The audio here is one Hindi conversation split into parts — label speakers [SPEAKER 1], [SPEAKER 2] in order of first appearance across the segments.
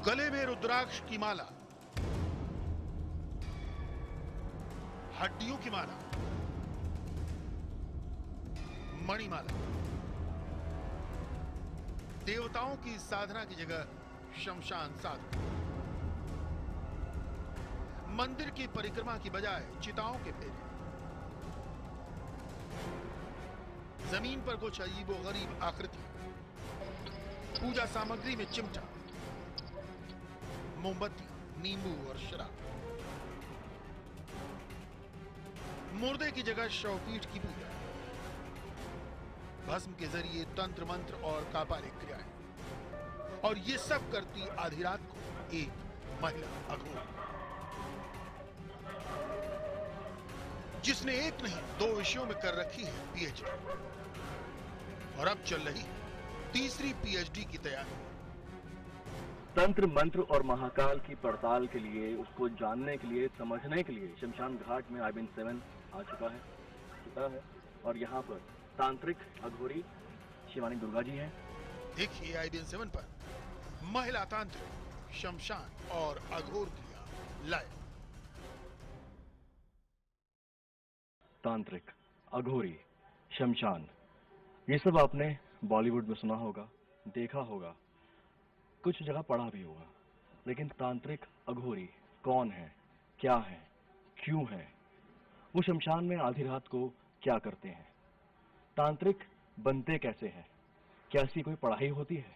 [SPEAKER 1] गले में रुद्राक्ष की माला, हड्डियों की माला, मणिमाला। देवताओं की साधना की जगह शमशान साधना। मंदिर की परिक्रमा की बजाय चिताओं के फेरे। जमीन पर कुछ अजीबो गरीब आकृति। पूजा सामग्री में चिमटा, मोमबत्ती, नींबू और शराब। मुर्दे की जगह शवपीठ की पूजा। भस्म के जरिए तंत्र मंत्र और कापालिक क्रियाएं। और ये सब करती आधी रात को एक महिला अघोर, जिसने एक नहीं 2 विषयों में कर रखी है पीएचडी, और अब चल रही तीसरी पीएचडी की तैयारी।
[SPEAKER 2] तंत्र मंत्र और महाकाल की पड़ताल के लिए, उसको जानने के लिए, समझने के लिए शमशान घाट में IBN7 आ चुका है और यहाँ पर तांत्रिक अघोरी शिवानी दुर्गा जी हैं।
[SPEAKER 1] देखिए IBN7 पर महिला तांत्रिक, शमशान और अघोर क्रिया लाइव।
[SPEAKER 2] तांत्रिक, अघोरी, शमशान, ये सब आपने बॉलीवुड में सुना होगा, देखा होगा, कुछ जगह पढ़ा भी होगा, लेकिन तांत्रिक अघोरी कौन है, क्या है, क्यों है, वो शमशान में आधी रात को क्या करते हैं, तांत्रिक बनते कैसे हैं, क्या इसकी कोई पढ़ाई होती है,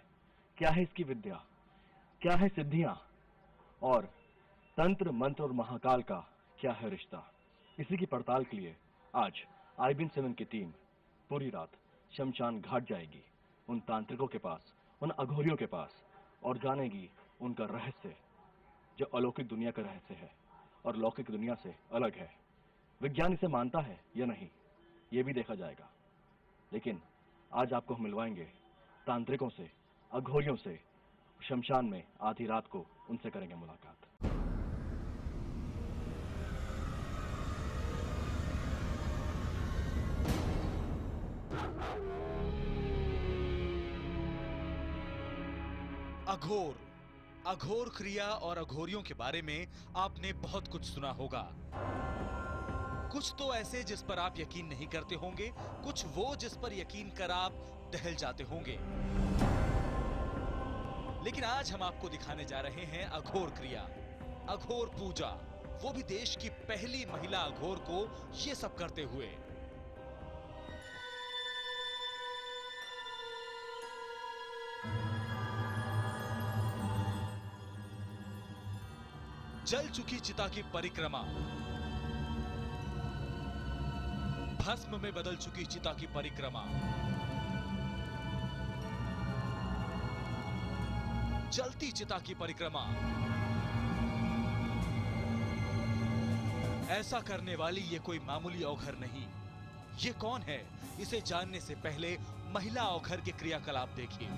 [SPEAKER 2] क्या है इसकी विद्या, क्या है सिद्धियां, और तंत्र मंत्र और महाकाल का क्या है रिश्ता। इसी की पड़ताल के लिए आज IBN7 की टीम पूरी रात शमशान घाट जाएगी, उन तांत्रिकों के पास, उन अघोरियों के पास, और जानेगी उनका रहस्य, जो अलौकिक दुनिया का रहस्य है और लौकिक दुनिया से अलग है। विज्ञान इसे मानता है या नहीं, ये भी देखा जाएगा। लेकिन आज आपको हम मिलवाएंगे तांत्रिकों से, अघोरियों से। शमशान में आधी रात को उनसे करेंगे मुलाकात।
[SPEAKER 3] अघोर, अघोर क्रिया और अघोरियों के बारे में आपने बहुत कुछ सुना होगा। कुछ तो ऐसे जिस पर आप यकीन नहीं करते होंगे, कुछ वो जिस पर यकीन कर आप दहल जाते होंगे। लेकिन आज हम आपको दिखाने जा रहे हैं अघोर क्रिया, अघोर पूजा, वो भी देश की पहली महिला अघोर को ये सब करते हुए। जल चुकी चिता की परिक्रमा, भस्म में बदल चुकी चिता की परिक्रमा, जलती चिता की परिक्रमा। ऐसा करने वाली ये कोई मामूली औघर नहीं। ये कौन है, इसे जानने से पहले महिला औघर के क्रियाकलाप देखिए।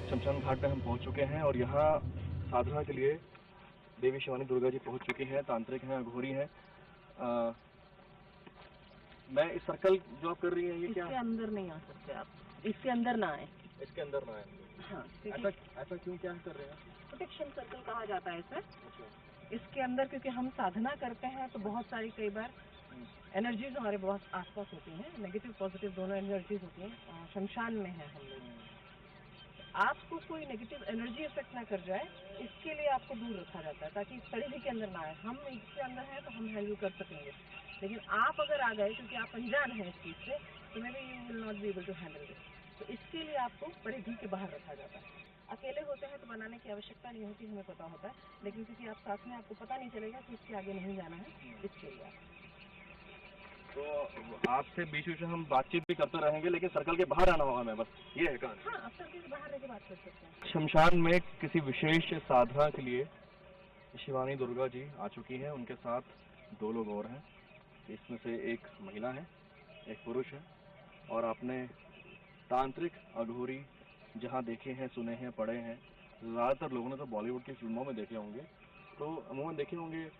[SPEAKER 2] शमशान घाट में हम पहुंच चुके हैं और यहाँ साधना के लिए देवी शिवानी दुर्गा जी पहुंच चुकी हैं, तांत्रिक हैं, अघोरी हैं। मैं इस सर्कल जो आप कर रही हैं, ये क्या?
[SPEAKER 4] इसके अंदर नहीं आ सकते आप, इसके अंदर ना आए।
[SPEAKER 2] इसके अंदर ना आए?
[SPEAKER 4] हाँ,
[SPEAKER 2] ऐसा क्यों, क्या कर रहे हैं?
[SPEAKER 4] प्रोटेक्शन सर्कल कहा जाता है इसे। इसके अंदर क्योंकि हम साधना करते हैं तो बहुत सारी कई बार एनर्जीज हमारे बहुत आसपास होती हैं, नेगेटिव पॉजिटिव दोनों एनर्जीज होती हैं। शमशान में है हम लोग, आपको कोई नेगेटिव एनर्जी इफेक्ट ना कर जाए, इसके लिए आपको दूर रखा जाता है ताकि इस परिधि के अंदर ना आए। हम इसके अंदर हैं तो हम हैंडल कर सकेंगे, लेकिन आप अगर आ गए क्योंकि आप अनजान हैं इस चीज़ से, तो maybe you will not be able to handle this. तो इसके लिए आपको परिधि के बाहर रखा जाता है। अकेले होते हैं तो बनाने की आवश्यकता नहीं होती, हमें पता होता है, लेकिन क्योंकि आप साथ में, आपको पता नहीं चलेगा कि इसके आगे नहीं जाना है, इसके लिए
[SPEAKER 2] तो आपसे बीच बीच में हम बातचीत भी करते रहेंगे, लेकिन सर्कल के बाहर आना होगा हमें, बस ये है कहानी।
[SPEAKER 4] हाँ, आप सर्कल के बाहर रह के बात कर सकते हैं।
[SPEAKER 2] शमशान में किसी विशेष साधना के लिए शिवानी दुर्गा जी आ चुकी हैं, उनके साथ 2 लोग और हैं। इसमें से एक महिला है, एक पुरुष है। और आपने तांत्रिक अघोरी जहाँ देखे हैं, सुने हैं, पढ़े हैं, ज़्यादातर लोगों ने तो बॉलीवुड की फिल्मों में देखे होंगे, तो अमूमन देखे होंगे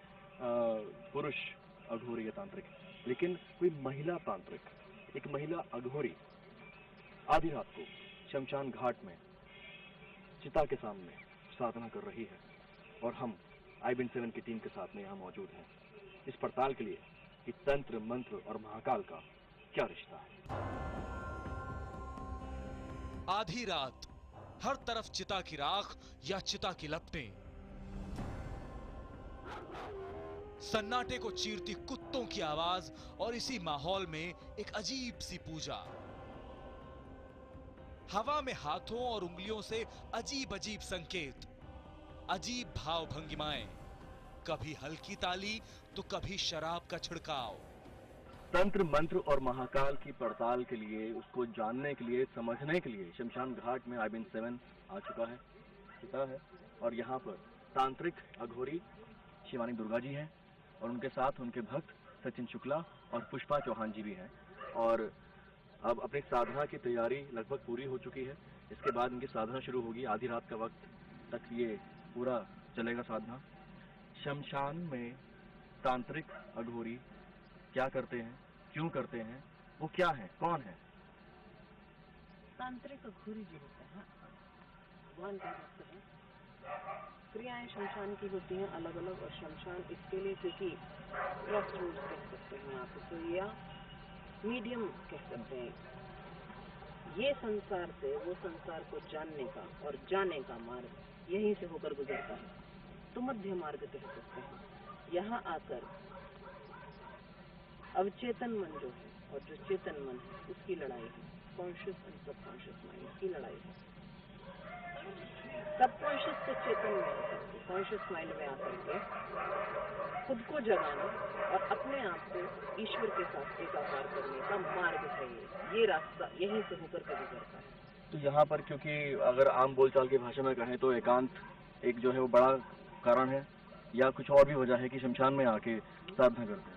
[SPEAKER 2] पुरुष अघोरी या तांत्रिक, लेकिन कोई महिला तांत्रिक, एक महिला अघोरी आधी रात को शमशान घाट में चिता के सामने साधना कर रही है और हम IBN7 की टीम के साथ में यहाँ मौजूद हैं इस पड़ताल के लिए कि तंत्र, मंत्र और महाकाल का क्या रिश्ता है।
[SPEAKER 3] आधी रात, हर तरफ चिता की राख या चिता की लपटें, सन्नाटे को चीरती कुत्तों की आवाज और इसी माहौल में एक अजीब सी पूजा। हवा में हाथों और उंगलियों से अजीब अजीब संकेत, अजीब भाव भंगिमाएं, कभी हल्की ताली तो कभी शराब का छिड़काव।
[SPEAKER 2] तंत्र, मंत्र और महाकाल की पड़ताल के लिए, उसको जानने के लिए, समझने के लिए शमशान घाट में IBN7 आ चुका है, चिता है, और यहाँ पर तांत्रिक अघोरी शिवानी दुर्गा जी हैं और उनके साथ उनके भक्त सचिन शुक्ला और पुष्पा चौहान जी भी हैं। और अब अपनी साधना की तैयारी लगभग पूरी हो चुकी है। इसके बाद इनकी साधना शुरू होगी। आधी रात का वक्त तक ये पूरा चलेगा साधना। शमशान में तांत्रिक अघोरी क्या करते हैं, क्यों करते हैं, वो क्या है, कौन है?
[SPEAKER 4] तांत्रिक अघोरी जो होते हैं भगवान कह सकते हैं। क्रियाएं शमशान की होती हैं अलग अलग, और शमशान इसके लिए क्योंकि क्रॉस रोड्स कह सकते हैं आप तो, या मीडियम कह सकते हैं। ये संसार से वो संसार को जानने का और जाने का मार्ग यहीं से होकर गुजरता है, तो मध्य मार्ग कह सकते हैं। यहाँ आकर अवचेतन मन जो है और जो चेतन मन है उसकी लड़ाई है, कॉन्शियस एंड सबकॉन्शियस माइंड की लड़ाई है। सबकॉन्शियस से चेतन में आकर के, कॉन्शियस माइंड में आकर के खुद को जगाना और अपने आप को ईश्वर के साथ एकाकार करने का मार्ग है ये रास्ता यहीं से होकर के गुजरता है।
[SPEAKER 2] तो यहाँ पर क्योंकि अगर आम बोलचाल की भाषा में कहें तो एकांत एक जो है वो बड़ा कारण है, या कुछ और भी वजह है कि शमशान में आके साधना करते हैं?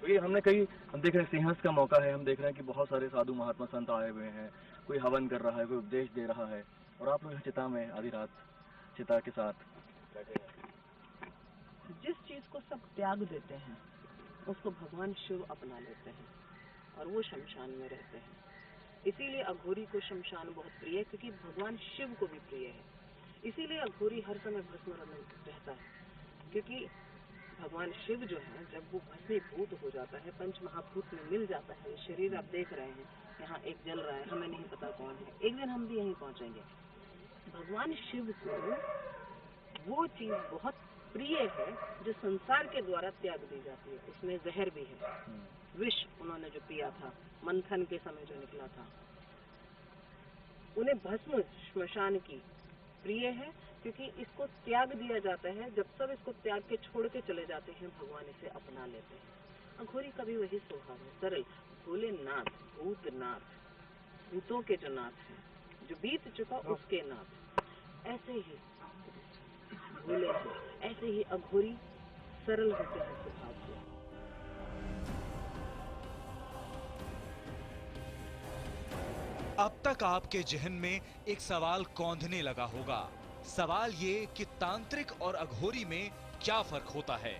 [SPEAKER 2] तो ये हम देख रहे हैं सिंहस्थ का मौका है, हम देख रहे हैं कि बहुत सारे साधु महात्मा संत आए हुए हैं, कोई हवन कर रहा है, कोई उपदेश दे रहा है, और आप लोग चिता में आधी रात चिता के साथ बैठे हैं।
[SPEAKER 4] जिस चीज को सब त्याग देते हैं उसको भगवान शिव अपना लेते हैं और वो शमशान में रहते हैं। इसीलिए अघोरी को शमशान बहुत प्रिय है, क्योंकि भगवान शिव को भी प्रिय है। इसीलिए अघोरी हर समय भस्म रहता है, क्योंकि भगवान शिव जो है जब वो भस्मीभूत हो जाता है, पंच महाभूत में मिल जाता है, शरीर आप देख रहे हैं यहाँ एक जल रहा है, हमें नहीं पता कौन है, एक दिन हम भी यहीं पहुंचेंगे। भगवान शिव को वो चीज बहुत प्रिय है जो संसार के द्वारा त्याग दी जाती है। उसमें जहर भी है, विष उन्होंने जो पिया था मंथन के समय जो निकला था, उन्हें भस्म श्मशान की प्रिय है, क्योंकि इसको त्याग दिया जाता है। जब सब इसको त्याग के छोड़ के चले जाते हैं, भगवान इसे अपना लेते हैं। अघोरी का भी वही स्वभाव है, सरल, भोलेनाथ, भूतनाथ, भूतों के जो नाथ हैं, जो बीत चुका उसके नाथ, ऐसे ही भोले हैं, ऐसे ही अघोरी सरल होते हैं स्वभाव से।
[SPEAKER 3] अब तक आपके जहन में एक सवाल कौंधने लगा होगा, सवाल ये कि तांत्रिक और अघोरी में क्या फर्क होता है।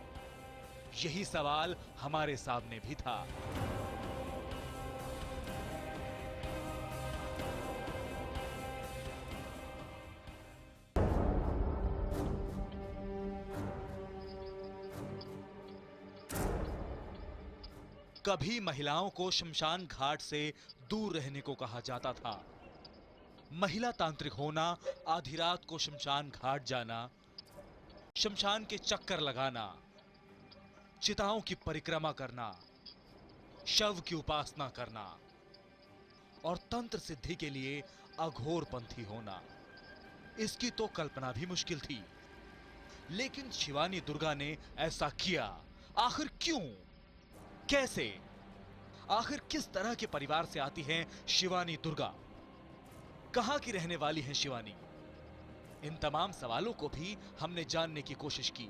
[SPEAKER 3] यही सवाल हमारे सामने भी था। कभी महिलाओं को शमशान घाट से दूर रहने को कहा जाता था। महिला तांत्रिक होना, आधी रात को शमशान घाट जाना, शमशान के चक्कर लगाना, चिताओं की परिक्रमा करना, शव की उपासना करना और तंत्र सिद्धि के लिए अघोरपंथी होना, इसकी तो कल्पना भी मुश्किल थी। लेकिन शिवानी दुर्गा ने ऐसा किया। आखिर क्यों, कैसे, आखिर किस तरह के परिवार से आती हैं शिवानी दुर्गा, कहां की रहने वाली हैं शिवानी? इन तमाम सवालों को भी हमने जानने की कोशिश की।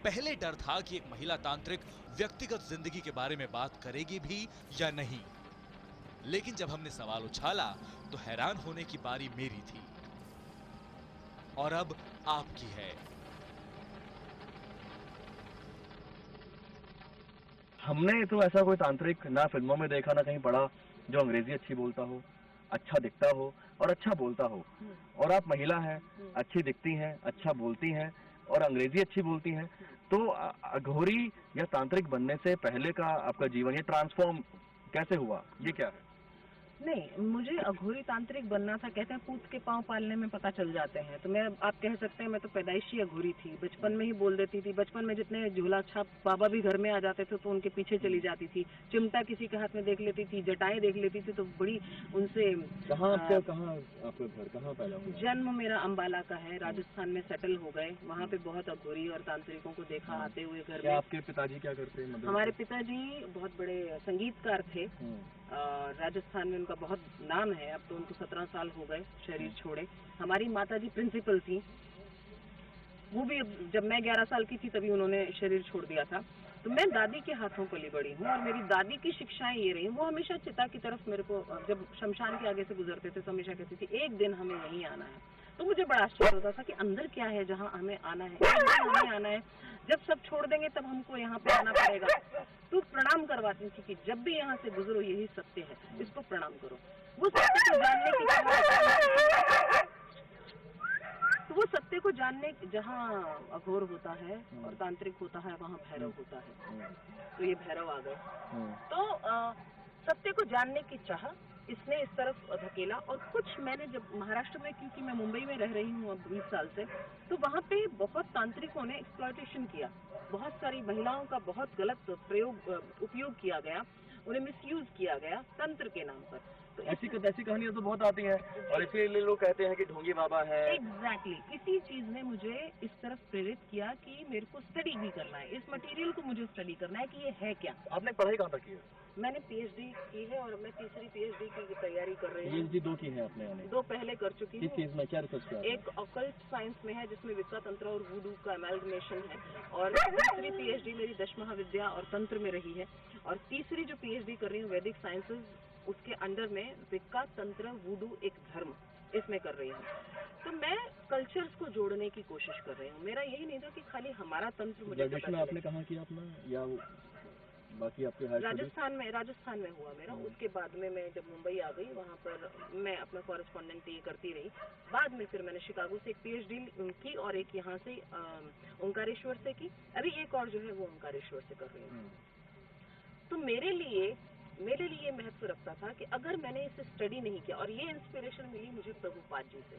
[SPEAKER 3] पहले डर था कि एक महिला तांत्रिक व्यक्तिगत जिंदगी के बारे में बात करेगी भी या नहीं, लेकिन जब हमने सवाल उछाला तो हैरान होने की बारी मेरी थी और अब आपकी है।
[SPEAKER 2] हमने तो ऐसा कोई तांत्रिक ना फिल्मों में देखा ना कहीं पढ़ा जो अंग्रेजी अच्छी बोलता हो, अच्छा दिखता हो और अच्छा बोलता हो। और आप महिला हैं, अच्छी दिखती हैं, अच्छा बोलती हैं और अंग्रेजी अच्छी बोलती हैं, तो अघोरी या तांत्रिक बनने से पहले का आपका जीवन ये ट्रांसफॉर्म कैसे हुआ, ये क्या है?
[SPEAKER 4] नहीं, मुझे अघोरी तांत्रिक बनना था। कहते हैं पूत के पांव पालने में पता चल जाते हैं, तो मैं, आप कह सकते हैं मैं तो पैदाइशी अघोरी थी। बचपन में ही बोल देती थी। बचपन में जितने झोला छाप बाबा भी घर में आ जाते थे तो उनके पीछे चली जाती थी। चिमटा किसी के हाथ में देख लेती थी, जटाएं देख लेती थी, तो बड़ी उनसे।
[SPEAKER 2] कहाँ आपका घर कहाँ पैदा हुआ?
[SPEAKER 4] जन्म मेरा अंबाला का है, राजस्थान में सेटल हो गए। वहाँ पे बहुत अघोरी और तांत्रिकों को देखा आते हुए घर में।
[SPEAKER 2] आपके पिताजी क्या करते हैं?
[SPEAKER 4] हमारे पिताजी बहुत बड़े संगीतकार थे। राजस्थान में उनका बहुत नाम है। अब तो उनको 17 साल हो गए शरीर छोड़े। हमारी माताजी प्रिंसिपल थी, वो भी जब मैं 11 साल की थी तभी उन्होंने शरीर छोड़ दिया था। तो मैं दादी के हाथों पली बड़ी हूँ और मेरी दादी की शिक्षाएं ये रही। वो हमेशा चिता की तरफ मेरे को, जब शमशान के आगे से गुजरते थे तो हमेशा कहती थी एक दिन हमें यहीं आना है। तो मुझे बड़ा आश्चर्य होता था कि अंदर क्या है जहाँ हमें आना है, एक दिन हमें आना है। जब सब छोड़ देंगे तब हमको यहाँ पे आना पड़ेगा। तो प्रणाम करवाती थी कि जब भी यहाँ से गुजरो यही सत्य है, इसको प्रणाम करो। वो सत्य को जानने की, तो वो सत्य को जानने, जहाँ अघोर होता है और तांत्रिक होता है वहाँ भैरव होता है। तो ये भैरव आ गए। तो सत्य को जानने की चाह इसने इस तरफ धकेला। और कुछ मैंने, जब महाराष्ट्र में, क्योंकि मैं मुंबई में रह रही हूँ अब 20 साल से, तो वहाँ पे बहुत तांत्रिकों ने एक्सप्लॉयटेशन किया। बहुत सारी महिलाओं का बहुत गलत उपयोग किया गया, उन्हें मिसयूज किया गया तंत्र के नाम पर। तो
[SPEAKER 2] ऐसी कहानियां तो बहुत आती हैं और इसीलिए लोग कहते हैं कि ढोंगी बाबा है।
[SPEAKER 4] एग्जैक्टली, इसी चीज ने मुझे इस तरफ प्रेरित किया कि मेरे को स्टडी भी करना है, इस मटेरियल को मुझे स्टडी करना है कि ये है क्या।
[SPEAKER 2] आपने पढ़ाई कहाँ तक की है?
[SPEAKER 4] मैंने पीएचडी की है और मैं तीसरी पीएचडी की तैयारी कर रही हूँ।
[SPEAKER 2] पीएचडी 2 की है आपने? यानी
[SPEAKER 4] 2 पहले कर चुकी हूँ।
[SPEAKER 2] किस चीज में, क्या रिसर्च किया?
[SPEAKER 4] एक ऑकल्ट साइंस में है जिसमें विक्का तंत्र और वुडू का एमैल्गमेशन है, और दूसरी पीएचडी मेरी दश महाविद्या और तंत्र में रही है, और तीसरी जो पीएचडी कर रही हूँ वैदिक साइंसेज, उसके अंडर में विक्का तंत्र वुडू एक धर्म, इसमें कर रही हूँ। तो मैं कल्चर्स को जोड़ने की कोशिश कर रही हूँ। मेरा यही नहीं था कि खाली हमारा तंत्र मुझे पता चले।
[SPEAKER 2] आपने कहाँ किया अपना, या बाकी आपके
[SPEAKER 4] राजस्थान में हुआ मेरा। उसके बाद में मैं जब मुंबई आ गई, वहाँ पर मैं अपना कॉरेस्पॉन्डेंट ये करती रही। बाद में फिर मैंने शिकागो से एक पीएचडी की और एक यहाँ से ओंकारेश्वर से की। अभी एक और जो है वो ओंकारेश्वर से कर रही हूँ। तो मेरे लिए महत्व रखता था कि अगर मैंने इसे स्टडी नहीं किया, और ये इंस्पिरेशन मिली मुझे प्रभुपाद जी से,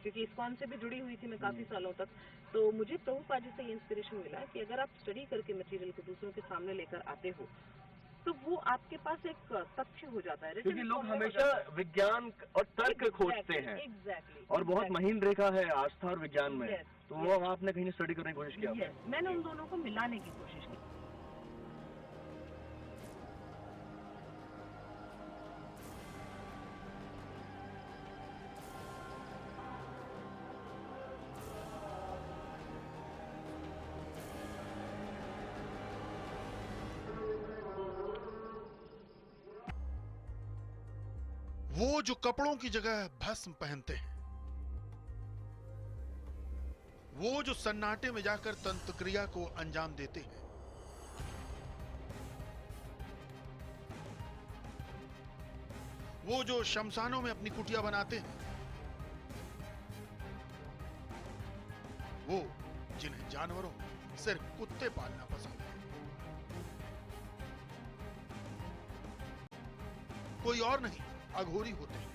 [SPEAKER 4] क्योंकि इस्कॉन से भी जुड़ी हुई थी मैं काफी सालों तक। तो मुझे प्रभुपाद जी से ये इंस्पिरेशन मिला कि अगर आप स्टडी करके मटेरियल को दूसरों के सामने लेकर आते हो तो वो आपके पास एक तथ्य हो जाता है।
[SPEAKER 2] क्योंकि लोग हमेशा विज्ञान और तर्क खोजते हैं।
[SPEAKER 4] एग्जैक्टली।
[SPEAKER 2] और बहुत महीन रेखा है आस्था और विज्ञान में। तो वो आपने कहीं स्टडी करने की कोशिश किया?
[SPEAKER 4] मैंने उन दोनों को मिलाने की कोशिश की।
[SPEAKER 1] वो जो कपड़ों की जगह भस्म पहनते हैं, वो जो सन्नाटे में जाकर तंत्र क्रिया को अंजाम देते हैं, वो जो शमशानों में अपनी कुटिया बनाते हैं, वो जिन्हें जानवरों सिर्फ कुत्ते पालना पसंद है, कोई और नहीं, अघोरी होते हैं।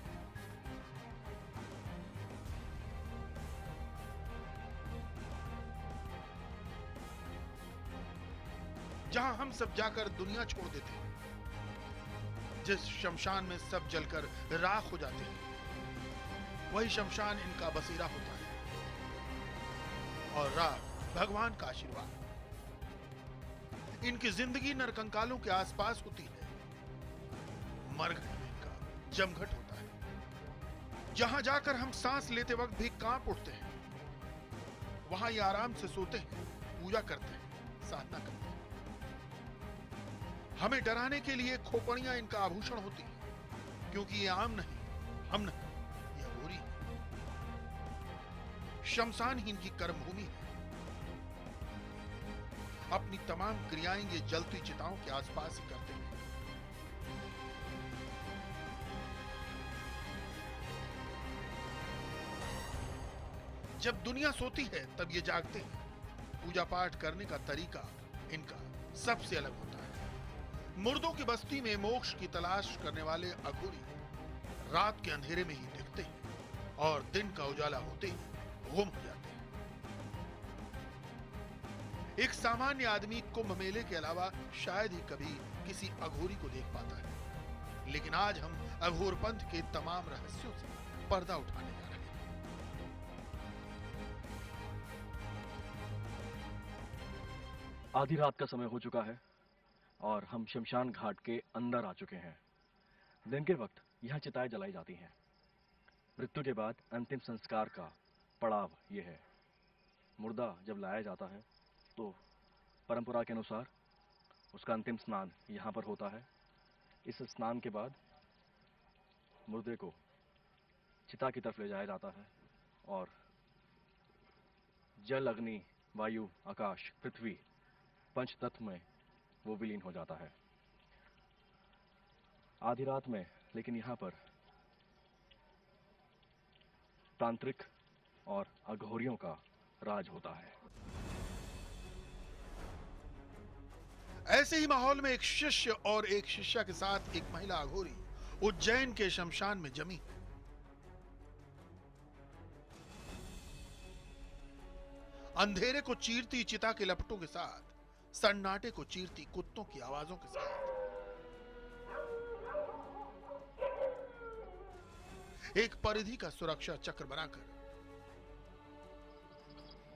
[SPEAKER 1] जहां हम सब जाकर दुनिया छोड़ देते हैं, जिस शमशान में सब जलकर राख हो जाते हैं, वही शमशान इनका बसेरा होता है। और राख भगवान का आशीर्वाद। इनकी जिंदगी नरकंकालों के आसपास होती है। मरघट में इनका जमघट होता है। जहां जाकर हम सांस लेते वक्त भी कांप उठते हैं, वहां ये आराम से सोते हैं, पूजा करते हैं, साधना करते हैं। हमें डराने के लिए खोपड़ियां इनका आभूषण होती हैं, क्योंकि ये आम नहीं, हम नहीं, ये अघोरी है। शमशान ही इनकी कर्मभूमि है। अपनी तमाम क्रियाएं ये जलती चिताओं के आसपास ही करते हैं। जब दुनिया सोती है तब ये जागते हैं। पूजा पाठ करने का तरीका इनका सबसे अलग होता है। मुर्दों की बस्ती में मोक्ष की तलाश करने वाले अघोरी रात के अंधेरे में ही दिखते हैं और दिन का उजाला होते ही गुम हो जाते हैं। एक सामान्य आदमी कुंभ मेले के अलावा शायद ही कभी किसी अघोरी को देख पाता है, लेकिन आज हम अघोर पंथ के तमाम रहस्यों से पर्दा उठाने जा रहे हैं।
[SPEAKER 2] आधी रात का समय हो चुका है और हम शमशान घाट के अंदर आ चुके हैं। दिन के वक्त यहाँ चिताएं जलाई जाती हैं। मृत्यु के बाद अंतिम संस्कार का पड़ाव यह है। मुर्दा जब लाया जाता है तो परंपरा के अनुसार उसका अंतिम स्नान यहाँ पर होता है। इस स्नान के बाद मुर्दे को चिता की तरफ ले जाया जाता है और जल, अग्नि, वायु, आकाश, पृथ्वी पंच तत्व में वो विलीन हो जाता है। आधी रात में लेकिन यहाँ पर तांत्रिक और अघोरियों का राज होता है।
[SPEAKER 1] ऐसे ही माहौल में एक शिष्य और एक शिष्या के साथ एक महिला अघोरी उज्जैन के शमशान में जमी है। अंधेरे को चीरती चिता के लपटों के साथ, सन्नाटे को चीरती कुत्तों की आवाजों के साथ एक परिधि का सुरक्षा चक्र बनाकर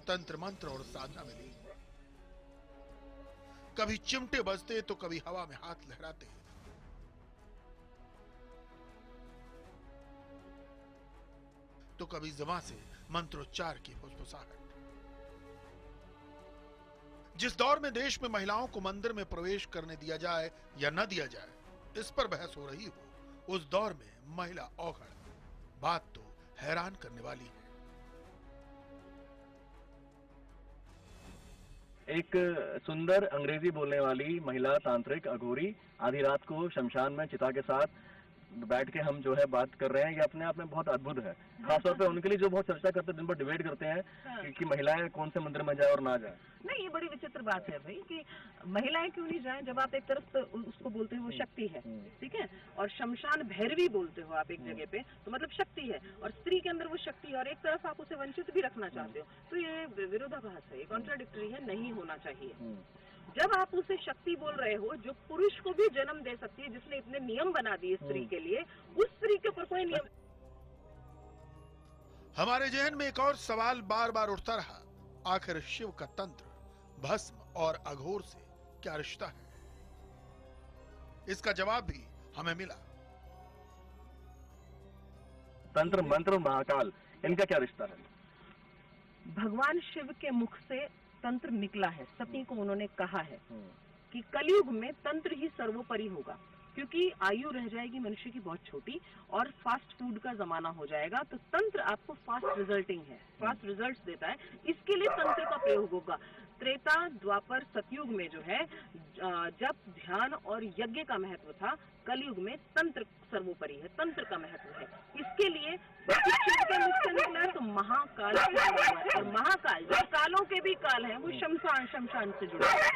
[SPEAKER 1] तंत्र मंत्र और साधना में लीन। कभी चिमटे बजते तो कभी हवा में हाथ लहराते, तो कभी ज़बां से मंत्रोच्चार की फुसफुसाहट। जिस दौर में देश में महिलाओं को मंदिर में प्रवेश करने दिया जाए या न दिया जाए, इस पर बहस हो रही हो, उस दौर में महिला औघड़ बात तो हैरान करने वाली है।
[SPEAKER 2] एक सुंदर अंग्रेजी बोलने वाली महिला तांत्रिक अघोरी आधी रात को शमशान में चिता के साथ बैठ के हम जो है बात कर रहे हैं, ये अपने आप में बहुत अद्भुत है। खासतौर पे उनके लिए जो बहुत चर्चा करते हैं, दिन भर डिबेट करते हैं कि महिलाएं कौन से मंदिर में जाए और ना जाए।
[SPEAKER 4] नहीं, ये बड़ी विचित्र बात है भाई कि महिलाएं क्यों नहीं जाएं, जब आप एक तरफ तो उसको बोलते हो वो शक्ति है, ठीक है, और शमशान भैरवी बोलते हो आप एक जगह पे, तो मतलब शक्ति है, और स्त्री के अंदर वो शक्ति है, और एक तरफ आप उसे वंचित भी रखना चाहते हो, तो ये विरोधाभास है, ये कॉन्ट्राडिक्टरी है, नहीं होना चाहिए। जब आप उसे शक्ति बोल रहे हो जो पुरुष को भी जन्म दे सकती है, जिसने इतने नियम बना दिए स्त्री के लिए, उस स्त्री के ऊपर कोई नियम।
[SPEAKER 1] हमारे जहन में एक और सवाल बार बार उठता रहा, आखिर शिव का तंत्र, भस्म और अघोर से क्या रिश्ता है? इसका जवाब भी हमें मिला।
[SPEAKER 2] तंत्र, मंत्र, महाकाल, इनका क्या रिश्ता है?
[SPEAKER 4] भगवान शिव के मुख से तंत्र निकला है। सती को उन्होंने कहा है कि कलयुग में तंत्र ही सर्वोपरि होगा, क्योंकि आयु रह जाएगी मनुष्य की बहुत छोटी और फास्ट फूड का जमाना हो जाएगा, तो तंत्र आपको फास्ट रिजल्टिंग है, फास्ट रिजल्ट्स देता है, इसके लिए तंत्र का प्रयोग होगा। त्रेता, द्वापर, सतयुग में जो है जब ध्यान और यज्ञ का महत्व था, कलयुग में तंत्र सर्वोपरि है, तंत्र का महत्व है। इसके लिए शिव के मुख से निकला है तो महाकाल, और महाकाल जो कालों के भी काल है, वो शमशान से जुड़ा है।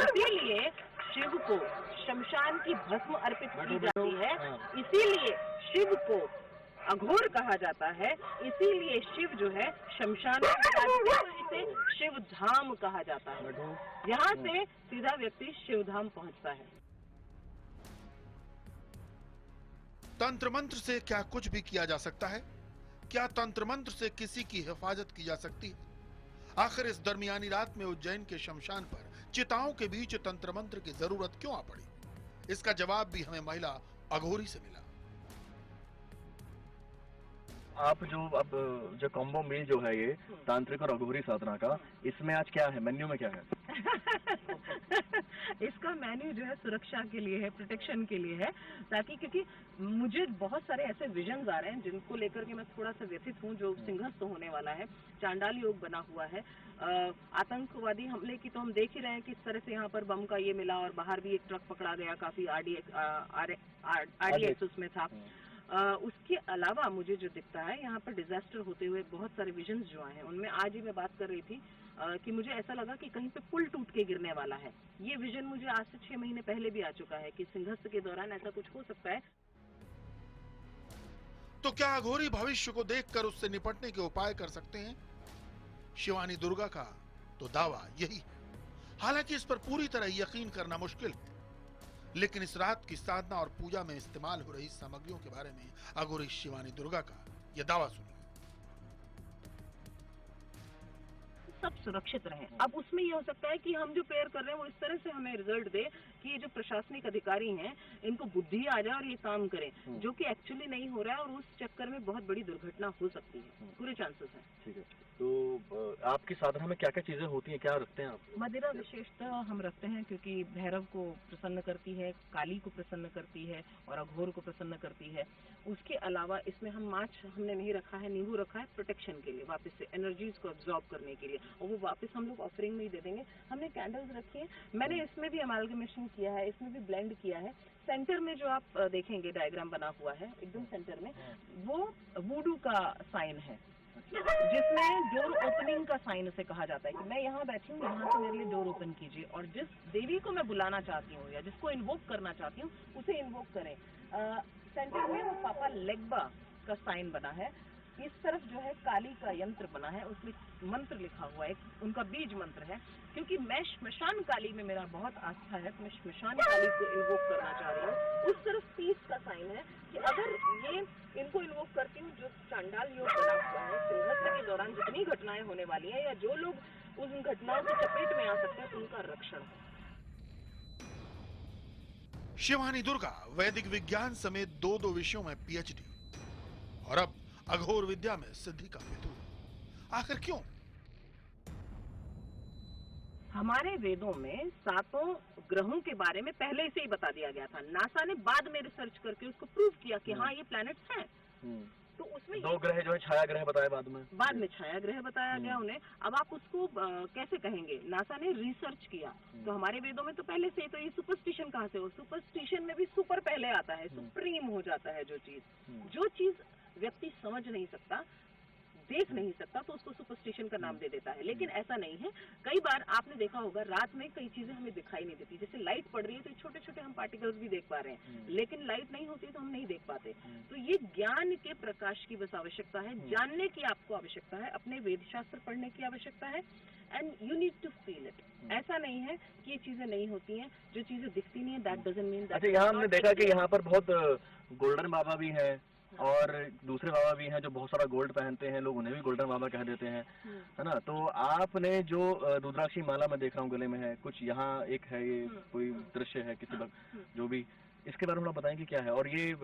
[SPEAKER 4] इसीलिए शिव को शमशान की भस्म अर्पित की जाती है, इसीलिए शिव को अघोर कहा जाता है, इसीलिए शिव जो है शमशान में तो इसे शिव धाम कहा जाता है। यहाँ से सीधा व्यक्ति शिव धाम पहुँचता है।
[SPEAKER 1] तंत्र मंत्र से क्या कुछ भी किया जा सकता है? क्या तंत्र मंत्र से किसी की हिफाजत की जा सकती है? आखिर इस दरमियानी रात में उज्जैन के शमशान पर चिताओं के बीच तंत्र मंत्र की जरूरत क्यों आ पड़ी? इसका जवाब भी हमें महिला अघोरी से मिला।
[SPEAKER 2] आप जो कॉम्बो मील जो है ये तांत्रिक और अघोरी साधना का, इसमें आज क्या है, मेन्यू में क्या है?
[SPEAKER 4] इसका मेन्यू जो है सुरक्षा के लिए है, प्रोटेक्शन के लिए है, ताकि क्योंकि मुझे बहुत सारे ऐसे विजन्स आ रहे हैं जिनको लेकर के मैं थोड़ा सा व्यथित हूँ, जो सिंहस्थ होने वाला है, चांडाल योग बना हुआ है। आतंकवादी हमले की तो हम देख ही रहे हैं किस तरह से यहाँ पर बम का ये मिला, और बाहर भी एक ट्रक पकड़ा गया, काफी आरडीएक्स उसमें था। उसके अलावा मुझे जो दिखता है यहाँ पर डिजास्टर होते हुए बहुत सारे विजन्स जो आए हैं, उनमें आज ही मैं बात कर रही थी कि मुझे ऐसा लगा कि कहीं पे पुल टूट के गिरने वाला है। ये विजन मुझे आज से 6 महीने पहले भी आ चुका है कि सिंहस्थ के दौरान ऐसा कुछ हो सकता है।
[SPEAKER 1] तो क्या अघोरी भविष्य को देखकर उससे निपटने के उपाय कर सकते हैं? शिवानी दुर्गा का तो दावा यही है। हालांकि इस पर पूरी तरह यकीन करना मुश्किल है, लेकिन इस रात की साधना और पूजा में इस्तेमाल हो रही सामग्रियों के बारे में अघोरी शिवानी दुर्गा का यह दावा सुनिए।
[SPEAKER 4] सब सुरक्षित रहें। अब उसमें ये हो सकता है कि हम जो प्रेयर कर रहे हैं वो इस तरह से हमें रिजल्ट दे कि ये जो प्रशासनिक अधिकारी हैं इनको बुद्धि आ जाए और ये काम करें, जो कि एक्चुअली नहीं हो रहा है, और उस चक्कर में बहुत बड़ी दुर्घटना हो सकती है। पूरे चांसेस हैं।
[SPEAKER 2] ठीक है, तो आपकी साधना में क्या क्या चीजें होती हैं, क्या रखते हैं आप?
[SPEAKER 4] मदिरा विशेषतः हम रखते हैं क्योंकि भैरव को प्रसन्न करती है, काली को प्रसन्न करती है और अघोर को प्रसन्न करती है। उसके अलावा इसमें हम माछ हमने नहीं रखा है, नींबू रखा है प्रोटेक्शन के लिए, वापस से एनर्जीज को अब्जॉर्ब करने के लिए, और वो वापस हम लोग ऑफरिंग में ही दे देंगे। हमने कैंडल्स रखी है, मैंने इसमें भी अमालगमेशन किया है, इसमें भी ब्लेंड किया है। सेंटर में जो आप देखेंगे डायग्राम बना हुआ है एकदम सेंटर में, वो वुडू का साइन है, जिसमें डोर ओपनिंग का साइन उसे कहा जाता है कि मैं यहाँ बैठी हूँ, यहाँ से मेरे लिए डोर ओपन कीजिए, और जिस देवी को मैं बुलाना चाहती हूँ या जिसको इन्वोक करना चाहती हूँ उसे इन्वोक करें। सेंटर में वो पापा लेग्बा का साइन बना है। इस तरफ जो है काली का यंत्र बना है, उसमें मंत्र लिखा हुआ है, उनका बीज मंत्र है। क्योंकि मैं श्मशान काली में मेरा बहुत आस्था है, तो मैं श्मशान काली को इन्वोक करना चाह रही हूँ। उस तरफ पीस का साइन है कि अगर ये इनको इन्वोक करती हूँ, जो चांडाल योग बना हुआ है, सिंहस्थ के दौरान जितनी घटनाएं होने वाली हैं या जो लोग उन घटनाओं की चपेट में आ सकते हैं, उनका रक्षण हो।
[SPEAKER 1] शिवानी दुर्गा वैदिक विज्ञान समेत 2 विषयों में पीएचडी, और अब अघोर विद्या में सिद्धि का हेतु। आखिर क्यों?
[SPEAKER 4] हमारे वेदों में 7 ग्रहों के बारे में पहले से ही बता दिया गया था। नासा ने बाद में रिसर्च करके उसको प्रूव किया कि हाँ ये प्लैनेट्स हैं। तो उसमें
[SPEAKER 2] 2 ग्रह जो है छाया ग्रह बताया बाद में
[SPEAKER 4] छाया ग्रह बताया गया उन्हें। अब आप उसको कैसे कहेंगे? नासा ने रिसर्च किया। तो हमारे वेदों में तो पहले से, तो ये सुपरस्टिशन कहाँ से हो? सुपरस्टिशन में भी सुपर पहले आता है, सुप्रीम हो जाता है जो चीज व्यक्ति समझ नहीं सकता, देख नहीं सकता, तो उसको सुपरस्टिशन का नाम दे देता है। लेकिन ऐसा नहीं है। कई बार आपने देखा होगा रात में कई चीजें हमें दिखाई नहीं देती, जैसे लाइट पड़ रही है तो छोटे छोटे हम पार्टिकल्स भी देख पा रहे हैं, लेकिन लाइट नहीं होती तो हम नहीं देख पाते। तो ये ज्ञान के प्रकाश की बस आवश्यकता है, जानने की आपको आवश्यकता है, अपने वेद शास्त्र पढ़ने की आवश्यकता है, and you need to feel it. ऐसा नहीं है कि ये चीजें नहीं होती हैं, जो चीजें दिखती नहीं है दैट डजंट मीन दैट।
[SPEAKER 2] अच्छा, यहाँ हमने देखा कि यहाँ पर बहुत गोल्डन बाबा भी है और दूसरे बाबा भी हैं जो बहुत सारा गोल्ड पहनते हैं, लोग उन्हें भी गोल्डन बाबा कह देते हैं, है ना। तो आपने जो रुद्राक्षी माला में देख रहा हूँ गले में है, कुछ यहाँ एक है, ये कोई दृश्य है किसी जो भी, इसके बारे में आप बताएंगे क्या है? और ये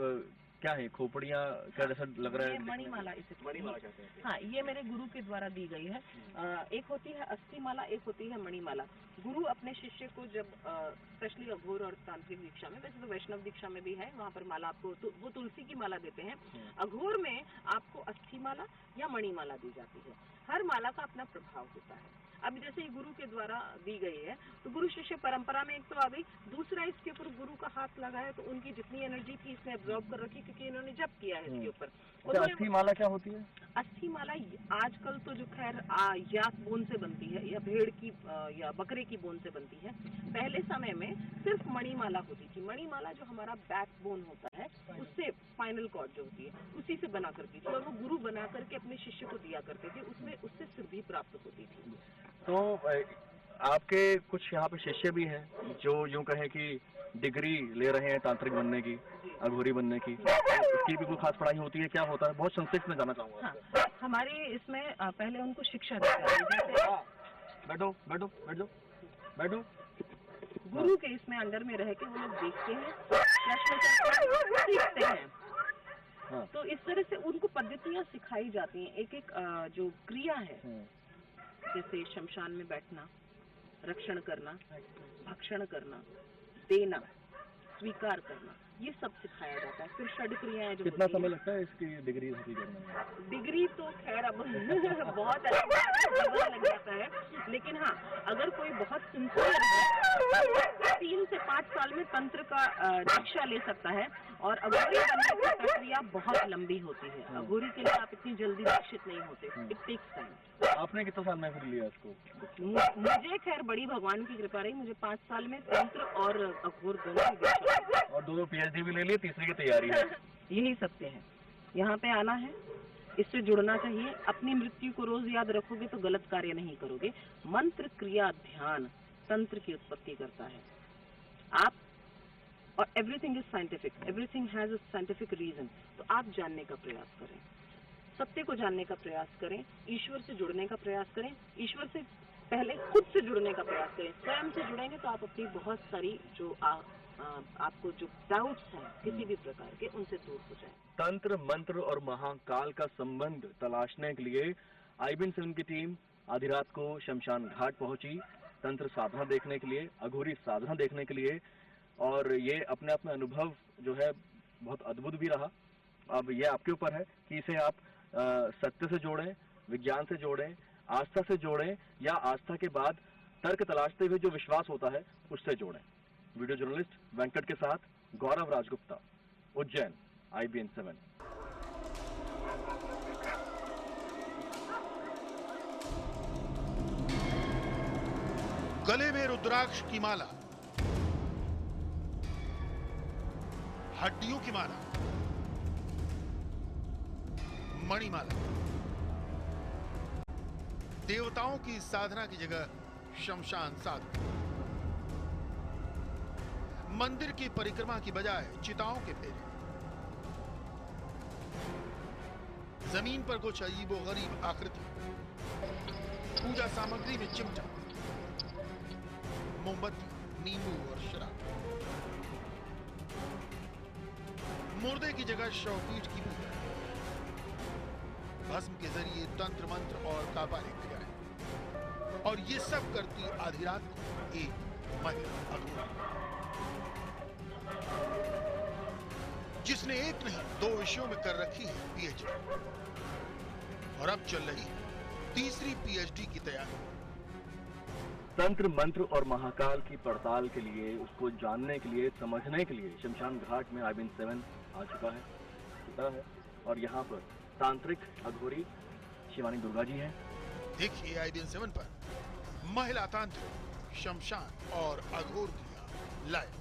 [SPEAKER 2] क्या है, खोपड़ियाँ क्या जैसा लग रहा है?
[SPEAKER 4] मणिमाला इसे मणिमाला कहते हैं। हाँ, ये मेरे गुरु के द्वारा दी गई है। एक होती है अस्थि माला, एक होती है मणिमाला। गुरु अपने शिष्य को जब स्पेशली अघोर और तांत्रिक दीक्षा में, वैसे तो वैष्णव दीक्षा में भी है, वहाँ पर माला आपको वो तुलसी की माला देते हैं। अघोर में आपको अस्थि माला या मणिमाला दी जाती है। हर माला का अपना प्रभाव होता है। अब जैसे गुरु के द्वारा दी गई है तो गुरु शिष्य परंपरा में एक तो आ गई, दूसरा इसके ऊपर गुरु का हाथ लगा है तो उनकी जितनी एनर्जी थी इसने एब्जॉर्ब कर रखी, क्योंकि इन्होंने जप किया है इसके ऊपर।
[SPEAKER 2] अस्थि माला क्या होती है?
[SPEAKER 4] अस्थि माला आजकल तो जो खैर या बोन से बनती है या भेड़ की या बकरे की बोन से बनती है। पहले समय में सिर्फ मणिमाला होती थी। मणिमाला जो हमारा बैक बोन होता है उससे, स्पाइनल कॉर्ड जो होती है उसी से बना करती थी, और वो गुरु बना करके अपने शिष्य को दिया करते थे, उसमें उससे सिद्धि प्राप्त होती थी।
[SPEAKER 2] तो आपके कुछ यहाँ पे शिष्य भी हैं जो यूँ कहें कि डिग्री ले रहे हैं तांत्रिक बनने की, अघोरी बनने की, उसकी भी कोई खास पढ़ाई होती है? क्या होता है? बहुत संक्षिप्त में जानना चाहूँगा।
[SPEAKER 4] हाँ, हमारे इसमें पहले उनको शिक्षा दी जाती है, जैसे
[SPEAKER 2] बैठो बैठो बैठो बैठो।
[SPEAKER 4] गुरु के इसमें अंडर में रह के वो लोग देखते हैं, प्रश्न करते हैं, सीखते हैं। तो इस तरह से उनको पद्धतियाँ सिखाई जाती हैं। एक एक जो क्रिया है, जैसे शमशान में बैठना, रक्षण करना, भक्षण करना, देना, स्वीकार करना, ये सब सिखाया जाता है। फिर षड क्रियाएं जो
[SPEAKER 2] कितना
[SPEAKER 4] होती
[SPEAKER 2] समय
[SPEAKER 4] हैं,
[SPEAKER 2] लगता है इसकी डिग्री हासिल करने में?
[SPEAKER 4] डिग्री तो खैर अब बहुत अच्छी बात है, जीवन लग जाता है, लेकिन हाँ, अगर कोई बहुत सिंसियर है 3 से 5 साल में तंत्र का दीक्षा ले सकता है। और अघोरी बनने की प्रक्रिया बहुत लंबी होती है। अघोरी के लिए आप इतनी जल्दी दीक्षित नहीं होते, इट टेक्स टाइम।
[SPEAKER 2] आपने कितना साल में फिर लिया इसको?
[SPEAKER 4] मुझे खैर बड़ी भगवान की कृपा रही, मुझे 5 साल में तंत्र और अघोर दोनों की दीक्षा मिली।
[SPEAKER 2] और 2 PhD भी ले लिए, तीसरी की तैयारी है।
[SPEAKER 4] यही सत्य है। यहाँ पे आना है, इससे जुड़ना चाहिए। अपनी मृत्यु को रोज याद रखोगे तो गलत कार्य नहीं करोगे। मंत्र, क्रिया, ध्यान तंत्र की उत्पत्ति करता है। आप और everything is scientific, everything has a scientific reason. तो आप जानने का प्रयास करें, सत्य को जानने का प्रयास करें, ईश्वर से जुड़ने का प्रयास करें। ईश्वर से पहले खुद से जुड़ने का प्रयास करें। स्वयं से जुड़ेंगे तो आप अपनी बहुत सारी जो आपको जो डाउट्स हैं किसी भी प्रकार के, उनसे दूर हो जाए।
[SPEAKER 2] तंत्र, मंत्र और महाकाल का संबंध तलाशने के लिए IBN 7 की टीम आधी रात को शमशान घाट पहुंची, तंत्र साधना देखने के लिए, अघोरी साधना देखने के लिए। और ये अपने आप में अनुभव जो है बहुत अद्भुत भी रहा। अब ये आपके ऊपर है कि इसे आप सत्य से जोड़ें, विज्ञान से जोड़ें, आस्था से जोड़ें, या आस्था के बाद तर्क तलाशते हुए जो विश्वास होता है उससे जोड़ें। वीडियो जर्नलिस्ट वेंकट के साथ गौरव राजगुप्ता, उज्जैन, IBN 7।
[SPEAKER 1] गले में रुद्राक्ष की माला, हड्डियों की माला, मणिमाला। देवताओं की साधना की जगह शमशान साधना। मंदिर की परिक्रमा की बजाय चिताओं के फेरे। जमीन पर कुछ अजीबो गरीब आकृति, पूजा सामग्री में चिमटा, मोमबत्ती, नींबू और शराब। मुर्दे की जगह शवपीठ की पूजा, भस्म के जरिए तंत्र मंत्र और कापालिक क्रियाएं। और ये सब करती आधी रात को एक महिला अघोरी, जिसने एक नहीं 2 विषयों में कर रखी है PhD, और अब चल रही है तीसरी PhD की तैयारी।
[SPEAKER 2] तंत्र, मंत्र और महाकाल की पड़ताल के लिए, उसको जानने के लिए, समझने के लिए शमशान घाट में IBN 7 आ चुका है। और यहाँ पर तांत्रिक अघोरी शिवानी दुर्गा जी हैं।
[SPEAKER 1] देखिए IBN 7 पर महिला तांत्रिक, शमशान और अघोर क्रिया लाइव।